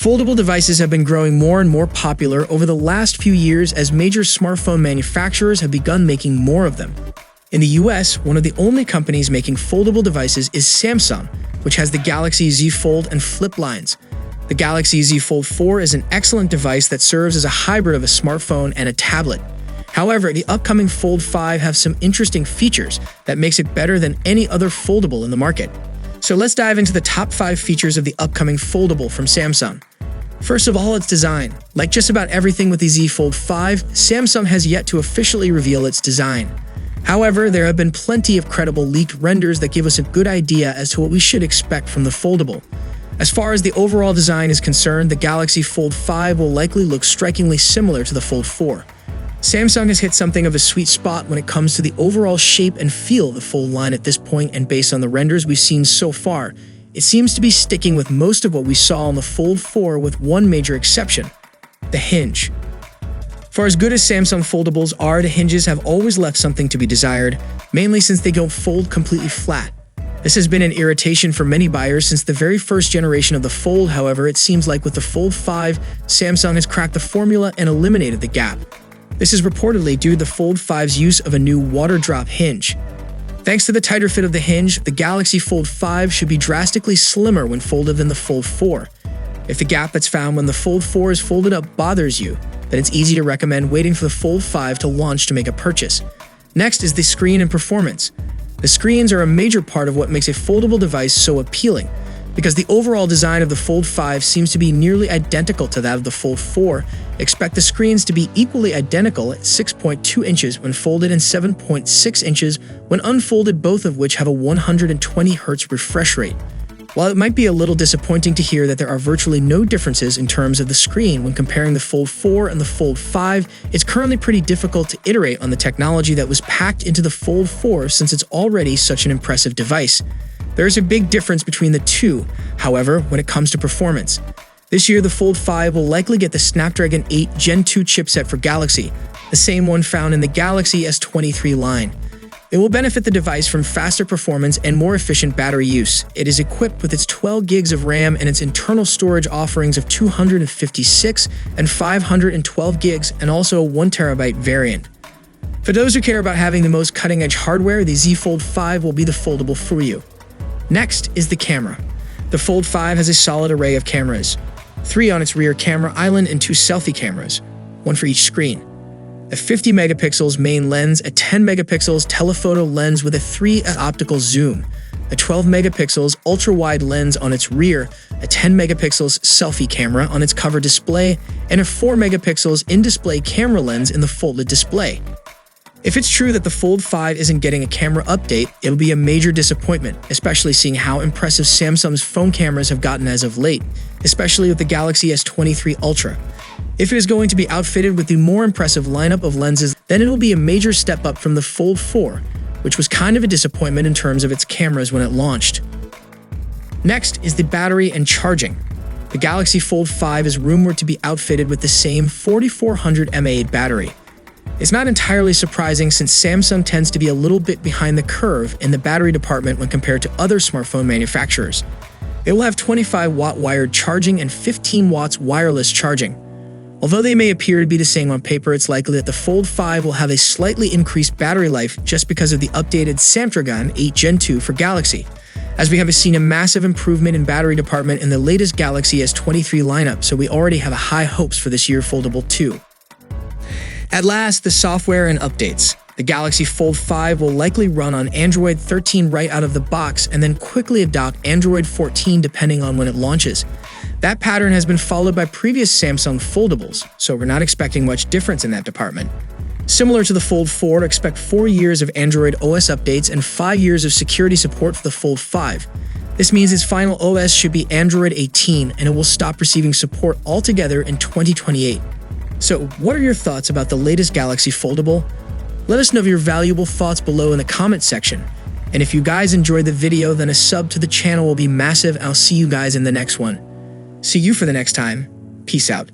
Foldable devices have been growing more and more popular over the last few years as major smartphone manufacturers have begun making more of them. In the US, one of the only companies making foldable devices is Samsung, which has the Galaxy Z Fold and Flip lines. The Galaxy Z Fold 4 is an excellent device that serves as a hybrid of a smartphone and a tablet. However, the upcoming Fold 5 have some interesting features that makes it better than any other foldable in the market. So let's dive into the top 5 features of the upcoming foldable from Samsung. First of all, its design. Like just about everything with the Z Fold 5, Samsung has yet to officially reveal its design. However, there have been plenty of credible leaked renders that give us a good idea as to what we should expect from the foldable. As far as the overall design is concerned, the Galaxy Fold 5 will likely look strikingly similar to the Fold 4. Samsung has hit something of a sweet spot when it comes to the overall shape and feel of the Fold line at this point, and based on the renders we've seen so far, it seems to be sticking with most of what we saw on the Fold 4 with one major exception: the hinge. For as good as Samsung foldables are, the hinges have always left something to be desired, mainly since they don't fold completely flat. This has been an irritation for many buyers since the very first generation of the Fold. However, it seems like with the Fold 5, Samsung has cracked the formula and eliminated the gap. This is reportedly due to the Fold 5's use of a new water drop hinge. Thanks to the tighter fit of the hinge, the Galaxy Fold 5 should be drastically slimmer when folded than the Fold 4. If the gap that's found when the Fold 4 is folded up bothers you, then it's easy to recommend waiting for the Fold 5 to launch to make a purchase. Next is the screen and performance. The screens are a major part of what makes a foldable device so appealing. Because the overall design of the Fold 5 seems to be nearly identical to that of the Fold 4, expect the screens to be equally identical at 6.2 inches when folded and 7.6 inches when unfolded, both of which have a 120 Hz refresh rate. While it might be a little disappointing to hear that there are virtually no differences in terms of the screen when comparing the Fold 4 and the Fold 5, it's currently pretty difficult to iterate on the technology that was packed into the Fold 4 since it's already such an impressive device. There is a big difference between the two, however, when it comes to performance. This year, the Fold 5 will likely get the Snapdragon 8 Gen 2 chipset for Galaxy, the same one found in the Galaxy S23 line. It will benefit the device from faster performance and more efficient battery use. It is equipped with its 12 gigs of RAM and its internal storage offerings of 256 and 512 gigs, and also a 1 TB variant. For those who care about having the most cutting-edge hardware, the Z Fold 5 will be the foldable for you. Next is the camera. The Fold 5 has a solid array of cameras. 3 on its rear camera island and 2 selfie cameras, 1 for each screen. A 50 megapixels main lens, a 10 megapixels telephoto lens with a 3 optical zoom, a 12 megapixels ultra-wide lens on its rear, a 10 megapixels selfie camera on its cover display, and a 4 megapixels in-display camera lens in the folded display. If it's true that the Fold 5 isn't getting a camera update, it'll be a major disappointment, especially seeing how impressive Samsung's phone cameras have gotten as of late, especially with the Galaxy S23 Ultra. If it is going to be outfitted with the more impressive lineup of lenses, then it'll be a major step up from the Fold 4, which was kind of a disappointment in terms of its cameras when it launched. Next is the battery and charging. The Galaxy Fold 5 is rumored to be outfitted with the same 4400 mAh battery. It's not entirely surprising since Samsung tends to be a little bit behind the curve in the battery department when compared to other smartphone manufacturers. It will have 25-watt wired charging and 15 watts wireless charging. Although they may appear to be the same on paper, it's likely that the Fold 5 will have a slightly increased battery life just because of the updated Snapdragon 8 Gen 2 for Galaxy, as we have seen a massive improvement in battery department in the latest Galaxy S23 lineup, so we already have high hopes for this year foldable too. At last, the software and updates. The Galaxy Fold 5 will likely run on Android 13 right out of the box and then quickly adopt Android 14 depending on when it launches. That pattern has been followed by previous Samsung foldables, so we're not expecting much difference in that department. Similar to the Fold 4, expect 4 years of Android OS updates and 5 years of security support for the Fold 5. This means its final OS should be Android 18, and it will stop receiving support altogether in 2028. So, what are your thoughts about the latest Galaxy Foldable? Let us know your valuable thoughts below in the comment section. And if you guys enjoyed the video, then a sub to the channel will be massive. I'll see you guys in the next one. See you for the next time. Peace out.